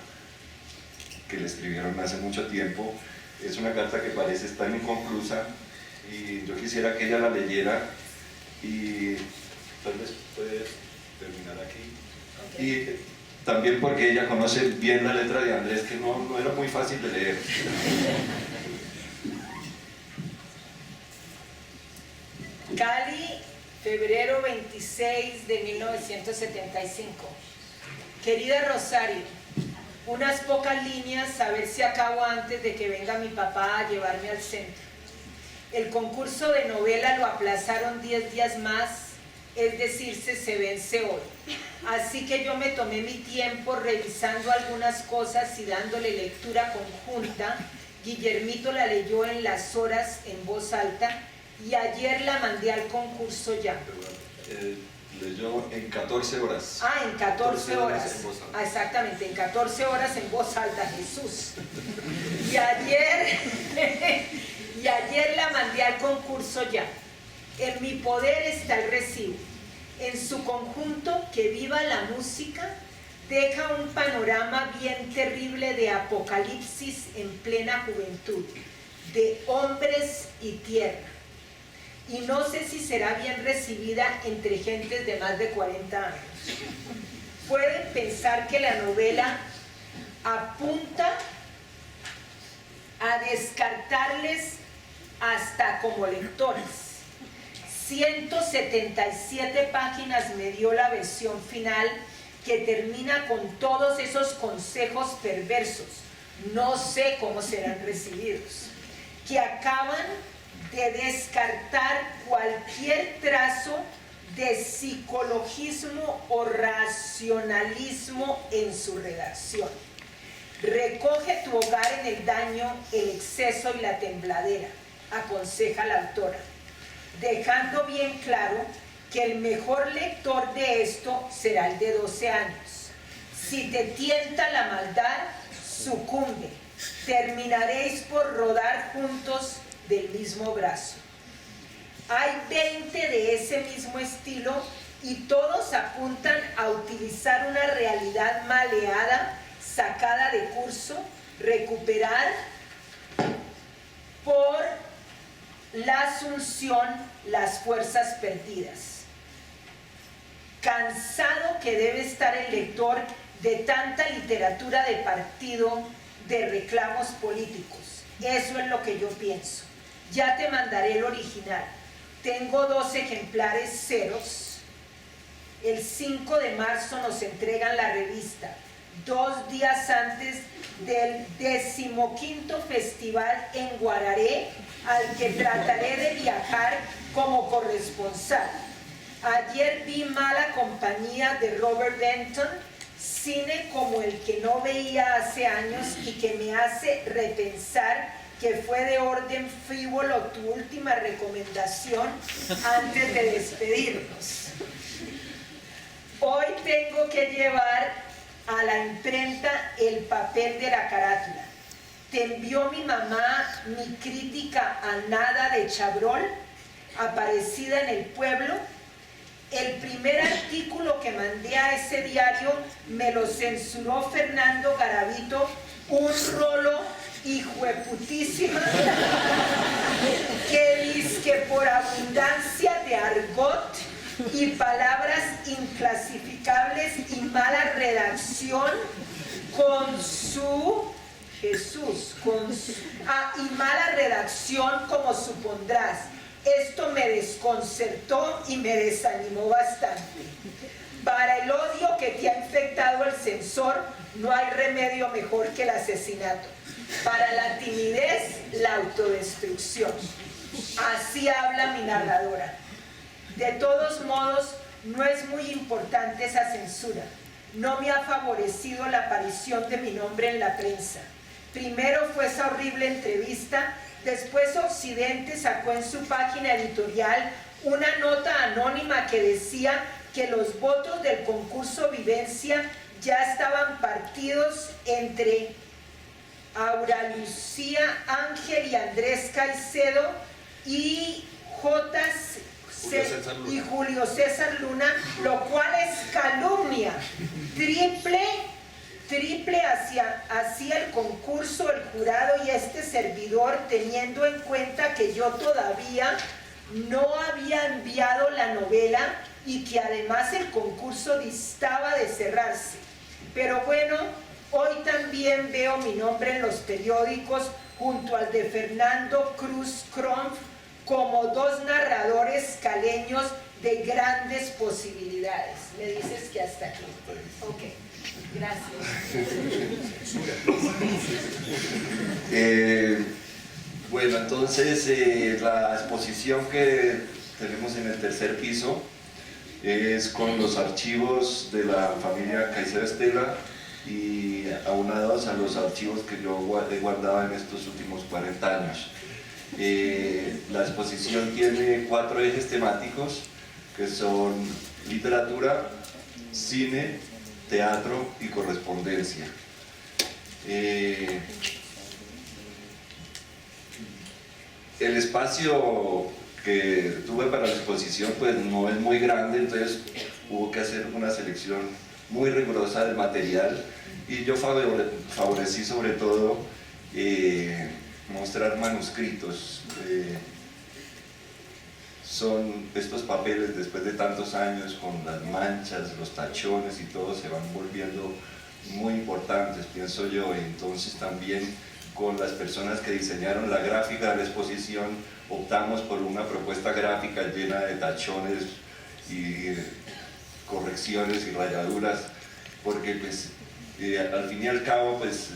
que le escribieron hace mucho tiempo. Es una carta que parece estar inconclusa, y yo quisiera que ella la leyera, y tal vez puede terminar aquí. Okay. Y también porque ella conoce bien la letra de Andrés, que no era muy fácil de leer. Cali, febrero 26 de 1975. Querida Rosario, unas pocas líneas a ver si acabo antes de que venga mi papá a llevarme al centro. El concurso de novela lo aplazaron 10 días más, es decir, se vence hoy. Así que yo me tomé mi tiempo revisando algunas cosas y dándole lectura conjunta. Guillermito la leyó en las horas en voz alta y ayer la mandé al concurso ya. Leyó en 14 horas. Ah, en 14 horas. En voz alta. Ah, exactamente, en 14 horas en voz alta, Jesús. Y ayer la mandé al concurso ya. En mi poder está el recibo. En su conjunto, Que Viva la Música deja un panorama bien terrible de apocalipsis en plena juventud, de hombres y tierra. Y no sé si será bien recibida entre gentes de más de 40 años. Pueden pensar que la novela apunta a descartarles hasta como lectores. 177 páginas me dio la versión final, que termina con todos esos consejos perversos, no sé cómo serán recibidos, que acaban de descartar cualquier trazo de psicologismo o racionalismo en su redacción. Recoge tu hogar en el daño, el exceso y la tembladera, aconseja la autora, dejando bien claro que el mejor lector de esto será el de 12 años. Si te tienta la maldad, sucumbe. Terminaréis por rodar juntos del mismo brazo. Hay 20 de ese mismo estilo y todos apuntan a utilizar una realidad maleada, sacada de curso, recuperar por la asunción las fuerzas perdidas. Cansado que debe estar el lector de tanta literatura de partido, de reclamos políticos. Eso es lo que yo pienso. Ya te mandaré el original. Tengo 2 ejemplares ceros. El 5 de marzo nos entregan la revista, 2 días antes del 15º festival en Guararé, al que trataré de viajar como corresponsal. Ayer vi Mala Compañía de Robert Denton, cine como el que no veía hace años y que me hace repensar que fue de orden frívolo tu última recomendación antes de despedirnos. Hoy tengo que llevar a la imprenta el papel de la carátula. Te envió mi mamá mi crítica a Nada de Chabrol, aparecida en El Pueblo. El primer artículo que mandé a ese diario me lo censuró Fernando Garavito, un rolo hijueputísima, que dizque por abundancia de argot y palabras inclasificables y mala redacción con su y mala redacción, como supondrás. Esto me desconcertó y me desanimó bastante. Para el odio que te ha infectado el censor, no hay remedio mejor que el asesinato. Para la timidez, la autodestrucción. Así habla mi narradora. De todos modos, no es muy importante esa censura. No me ha favorecido la aparición de mi nombre en la prensa. Primero fue esa horrible entrevista, después Occidente sacó en su página editorial una nota anónima que decía que los votos del concurso Vivencia ya estaban partidos entre Aura Lucía Ángel y Andrés Caicedo y Julio César Luna, lo cual es calumnia, triple hacia el concurso, el jurado y este servidor, teniendo en cuenta que yo todavía no había enviado la novela y que además el concurso distaba de cerrarse. Pero bueno, hoy también veo mi nombre en los periódicos junto al de Fernando Cruz Cronf como dos narradores caleños de grandes posibilidades. Me dices que hasta aquí. Ok, gracias. Bueno, entonces la exposición que tenemos en el tercer piso es con los archivos de la familia Caicedo Estela y aunados a los archivos que yo he guardado en estos últimos 40 años. La exposición tiene 4 ejes temáticos que son literatura, cine, teatro y correspondencia. El espacio que tuve para la exposición pues no es muy grande, entonces hubo que hacer una selección muy rigurosa del material y yo favorecí sobre todo mostrar manuscritos. Son estos papeles después de tantos años con las manchas, los tachones y todo se van volviendo muy importantes, pienso yo. Entonces también con las personas que diseñaron la gráfica de la exposición optamos por una propuesta gráfica llena de tachones y correcciones y rayaduras, porque pues al fin y al cabo pues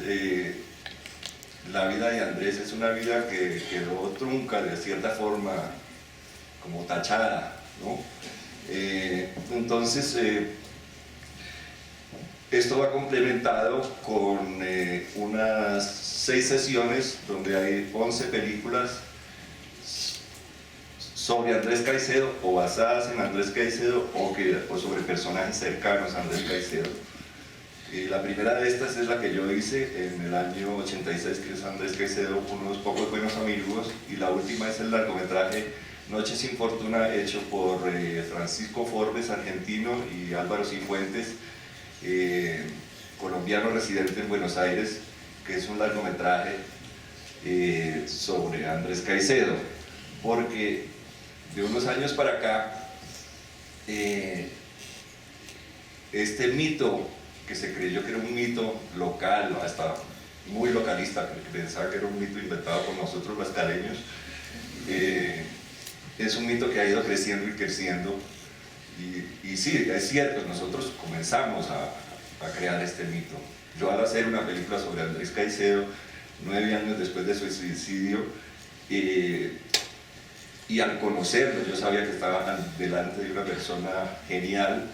la vida de Andrés es una vida que quedó trunca de cierta forma, como tachada, ¿no? Entonces esto va complementado con unas 6 sesiones donde hay 11 películas sobre Andrés Caicedo o basadas en Andrés Caicedo o sobre personajes cercanos a Andrés Caicedo. La primera de estas es la que yo hice en el año 86, que es Andrés Caicedo, unos pocos buenos amigos, y la última es el largometraje Noche sin Fortuna, hecho por Francisco Forbes, argentino, y Álvaro Cifuentes, colombiano residente en Buenos Aires, que es un largometraje sobre Andrés Caicedo, porque de unos años para acá este mito que se creyó que era un mito local, hasta muy localista, porque pensaba que era un mito inventado por nosotros los caleños, es un mito que ha ido creciendo y creciendo, y sí, es cierto, nosotros comenzamos a crear este mito. Yo al hacer una película sobre Andrés Caicedo, 9 años después de su suicidio, y al conocerlo, yo sabía que estaba delante de una persona genial,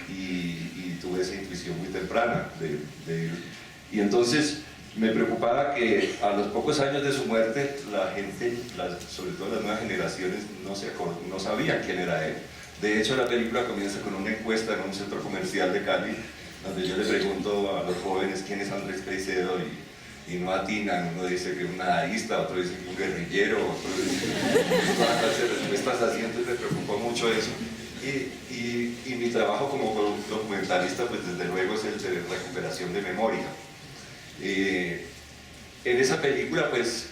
y tuve esa intuición muy temprana y entonces me preocupaba que a los pocos años de su muerte la gente, sobre todo las nuevas generaciones, no sabían quién era él. De hecho, la película comienza con una encuesta en un centro comercial de Cali, donde yo le pregunto a los jóvenes quién es Andrés Caicedo y no atinan. Uno dice que un nadaísta, otro dice que un guerrillero, otro dice todas clases de respuestas así. Entonces me preocupó mucho eso. Y mi trabajo como documentalista, pues desde luego es el de recuperación de memoria. En esa película, pues,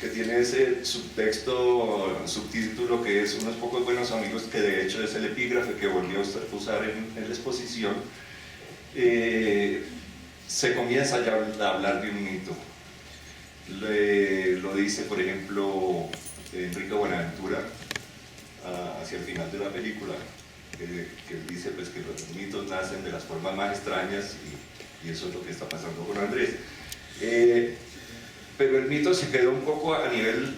que tiene ese subtítulo que es Unos pocos buenos amigos, que de hecho es el epígrafe que volvió a usar en la exposición, se comienza ya a hablar de un mito. Lo dice, por ejemplo, Enrique Buenaventura hacia el final de la película, que dice pues, que los mitos nacen de las formas más extrañas y eso es lo que está pasando con Andrés. Pero el mito se quedó un poco a nivel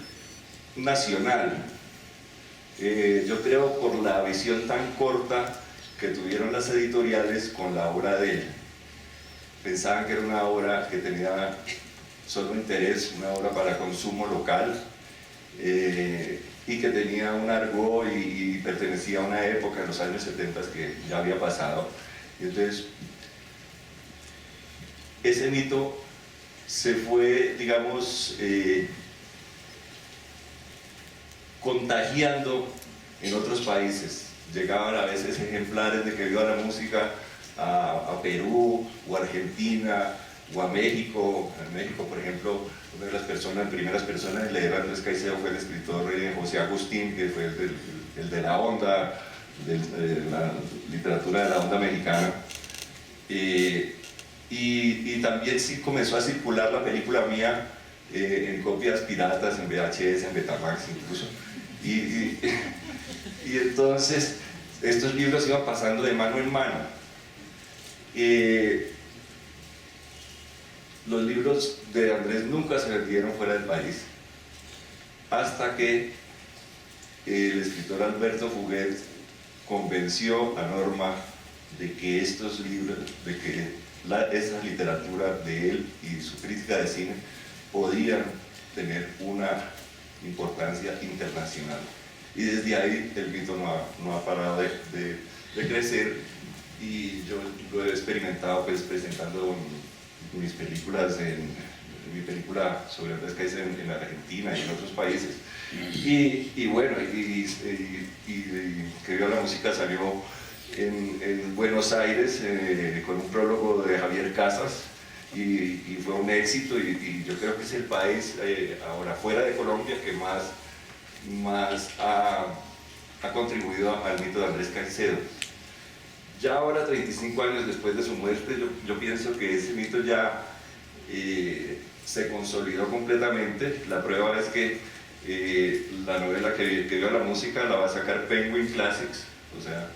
nacional. Yo creo por la visión tan corta que tuvieron las editoriales con la obra de él. Pensaban que era una obra que tenía solo interés, una obra para consumo local, y que tenía un argot y pertenecía a una época en los años 70 que ya había pasado. Y entonces, ese mito se fue, digamos, contagiando en otros países. Llegaban a veces ejemplares de Que Viva la Música a Perú, o a Argentina, o a México. En México, por ejemplo, una de las primeras personas en leer a Andrés Caicedo fue el escritor José Agustín, que fue el de la onda, de la literatura de la onda mexicana. Y también sí comenzó a circular la película mía en copias piratas, en VHS, en Betamax incluso. Y entonces estos libros iban pasando de mano en mano. Los libros de Andrés nunca se vendieron fuera del país, hasta que el escritor Alberto Fuguet convenció a Norma de que estos libros, de que esa literatura de él y su crítica de cine podían tener una importancia internacional. Y desde ahí el mito no ha parado de crecer, y yo lo he experimentado pues presentando mis películas, mi película sobre Andrés Caicedo en Argentina y en otros países. Y bueno, Que Viva la Música salió en Buenos Aires con un prólogo de Javier Casas, y fue un éxito, y yo creo que es el país ahora fuera de Colombia que más ha contribuido al mito de Andrés Caicedo. Ya ahora, 35 años después de su muerte, yo pienso que ese mito ya se consolidó completamente. La prueba es que la novela que Viva la Música la va a sacar Penguin Classics, o sea,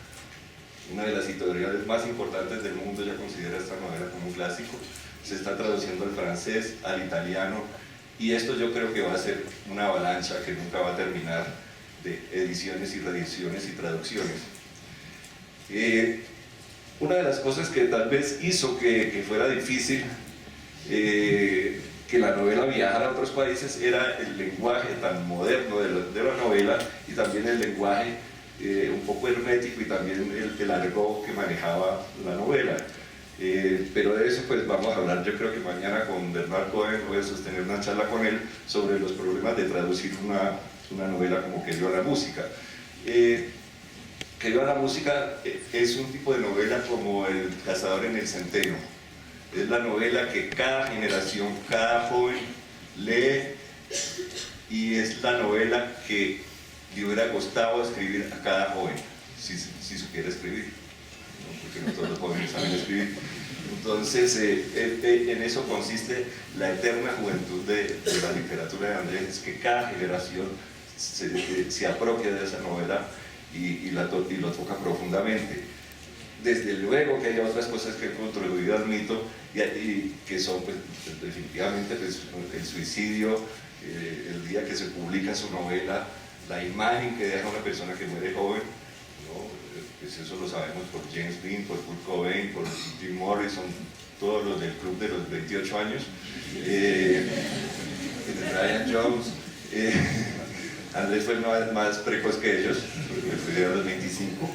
una de las editoriales más importantes del mundo ya considera esta novela como un clásico. Se está traduciendo al francés, al italiano, y esto yo creo que va a ser una avalancha que nunca va a terminar de ediciones y reediciones y traducciones. Una de las cosas que tal vez hizo que fuera difícil que la novela viajara a otros países era el lenguaje tan moderno de la novela, y también el lenguaje un poco hermético, y también el argot que manejaba la novela. Pero de eso pues vamos a hablar, yo creo que mañana con Bernard Cohen. Voy a sostener una charla con él sobre los problemas de traducir una novela como Que Viva la Música. Que Viva la Música es un tipo de novela como El Cazador en el Centeno. Es la novela que cada generación, cada joven lee, y es la novela que le hubiera costado escribir a cada joven, si supiera escribir, ¿no? Porque no todos los jóvenes saben escribir. Entonces, en eso consiste la eterna juventud de la literatura de Andrés, es que cada generación se apropia de esa novela y lo toca profundamente. Desde luego que hay otras cosas que han contribuido al mito, y que son pues, definitivamente pues, el suicidio, el día que se publica su novela, la imagen que deja una persona que muere joven, ¿no? Pues eso lo sabemos por James Dean, por Kurt Cobain, por Jim Morrison, todos los del club de los 28 años, Brian Jones, Andrés fue más precoz que ellos, porque me fui a los 25,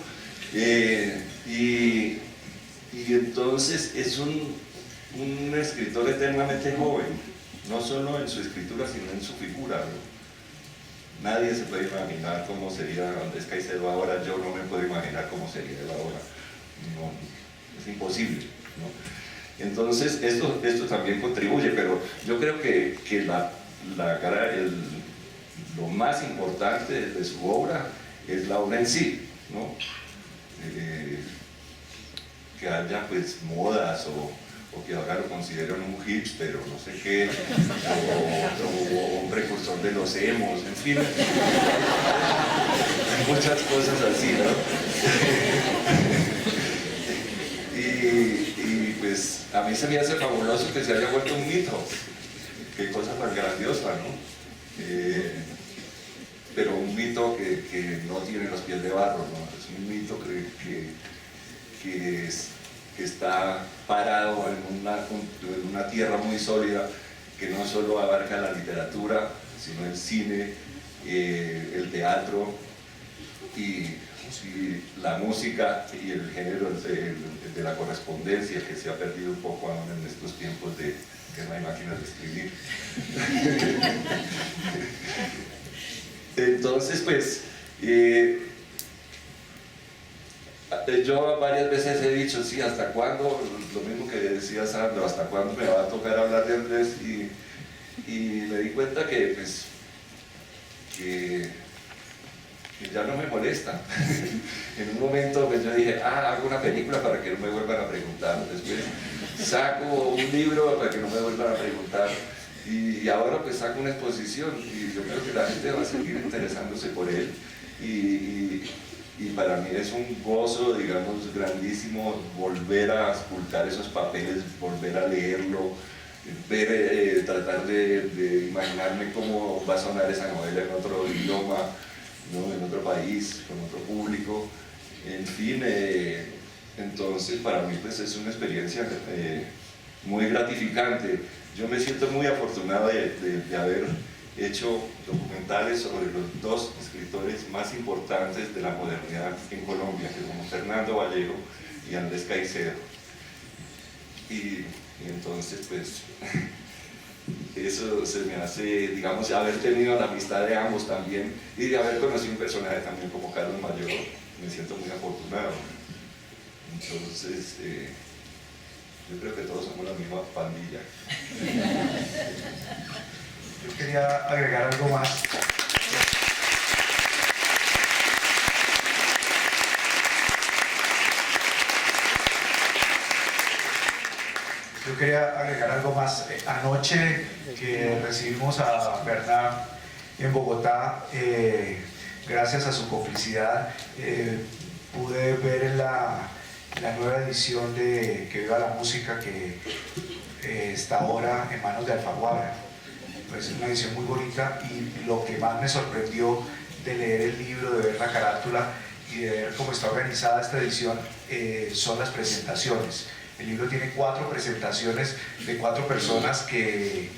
y entonces es un escritor eternamente joven, no solo en su escritura, sino en su figura, ¿no? Nadie se puede imaginar cómo sería Andrés Caicedo ahora, yo no me puedo imaginar cómo sería él ahora, no, es imposible, ¿no? Entonces esto también contribuye, pero yo creo que lo más importante de su obra es la obra en sí, ¿no? Que haya pues modas o que ahora lo consideran un hipster o no sé qué, o un precursor de los emos, en fin, hay muchas cosas así, ¿no? y pues a mí se me hace fabuloso que se haya vuelto un mito, qué cosa tan grandiosa, ¿no? Pero un mito que no tiene los pies de barro, ¿no? Es un mito que está parado en una tierra muy sólida, que no solo abarca la literatura, sino el cine, el teatro y la música y el género de la correspondencia, que se ha perdido un poco aún en estos tiempos de que no hay máquinas de escribir. Entonces, pues, yo varias veces he dicho, sí, ¿hasta cuándo? Lo mismo que decía Sandro, ¿hasta cuándo me va a tocar hablar de Andrés? Y me di cuenta que, pues, que ya no me molesta. En un momento pues, yo dije, hago una película para que no me vuelvan a preguntar. Después saco un libro para que no me vuelvan a preguntar. Y ahora pues saco una exposición y yo creo que la gente va a seguir interesándose por él. Y para mí es un gozo, digamos, grandísimo volver a esculcar esos papeles, volver a leerlo, ver, tratar de imaginarme cómo va a sonar esa novela en otro idioma, ¿no? En otro país, con otro público, en fin. Entonces para mí pues es una experiencia muy gratificante. Yo me siento muy afortunado de haber hecho documentales sobre los dos escritores más importantes de la modernidad en Colombia, que son Fernando Vallejo y Andrés Caicedo. Y entonces pues eso se me hace, digamos, haber tenido la amistad de ambos también y de haber conocido un personaje también como Carlos Mayor, me siento muy afortunado. Entonces yo creo que todos somos la misma pandilla. Yo quería agregar algo más. Yo quería agregar algo más. Anoche que recibimos a Bernard en Bogotá, gracias a su complicidad, pude ver en la nueva edición de Que Viva la Música, que está ahora en manos de Alfaguara. Es una edición muy bonita y lo que más me sorprendió de leer el libro, de ver la carátula y de ver cómo está organizada esta edición son las presentaciones. El libro tiene 4 presentaciones de 4 personas de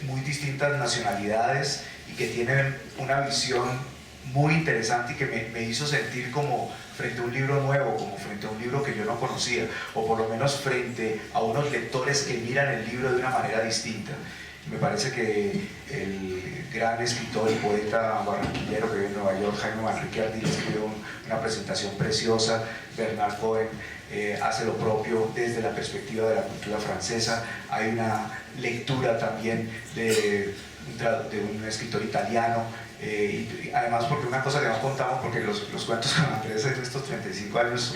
muy distintas nacionalidades y que tienen una visión muy interesante y que me hizo sentir como frente a un libro nuevo, como frente a un libro que yo no conocía, o por lo menos frente a unos lectores que miran el libro de una manera distinta. Me parece que el gran escritor y poeta barranquillero que vive en Nueva York, Jaime Manrique Ardila, escribió una presentación preciosa. Bernard Cohen hace lo propio desde la perspectiva de la cultura francesa. Hay una lectura también de un escritor italiano. Y además, porque una cosa que no contamos, porque los cuentos con Andrés en estos 35 años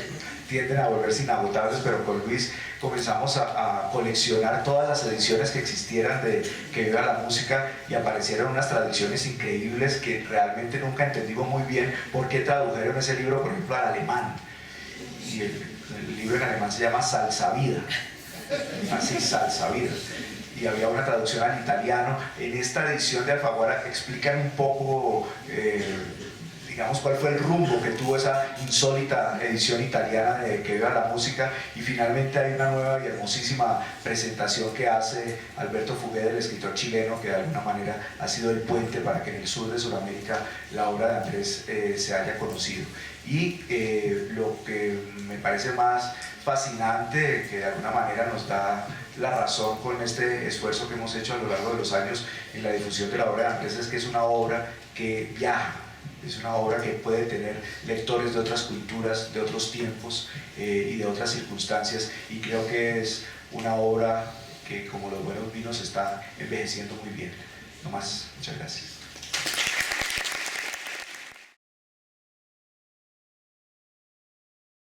tienden a volverse inagotables, pero con Luis comenzamos a coleccionar todas las ediciones que existieran de Que Viva la Música y aparecieron unas traducciones increíbles que realmente nunca entendimos muy bien por qué tradujeron ese libro, por ejemplo, al alemán. Y el libro en alemán se llama Salsavida, así, Salsavida. Y había una traducción al italiano. En esta edición de Alfaguara explican un poco, digamos, cuál fue el rumbo que tuvo esa insólita edición italiana de Que Viva la Música, y finalmente hay una nueva y hermosísima presentación que hace Alberto Fuguet, el escritor chileno, que de alguna manera ha sido el puente para que en el sur de Sudamérica la obra de Andrés se haya conocido. Y lo que me parece más fascinante, que de alguna manera nos da la razón con este esfuerzo que hemos hecho a lo largo de los años en la difusión de la obra de Andrés, es que es una obra que viaja, es una obra que puede tener lectores de otras culturas, de otros tiempos y de otras circunstancias, y creo que es una obra que, como los buenos vinos, está envejeciendo muy bien. No más, muchas gracias.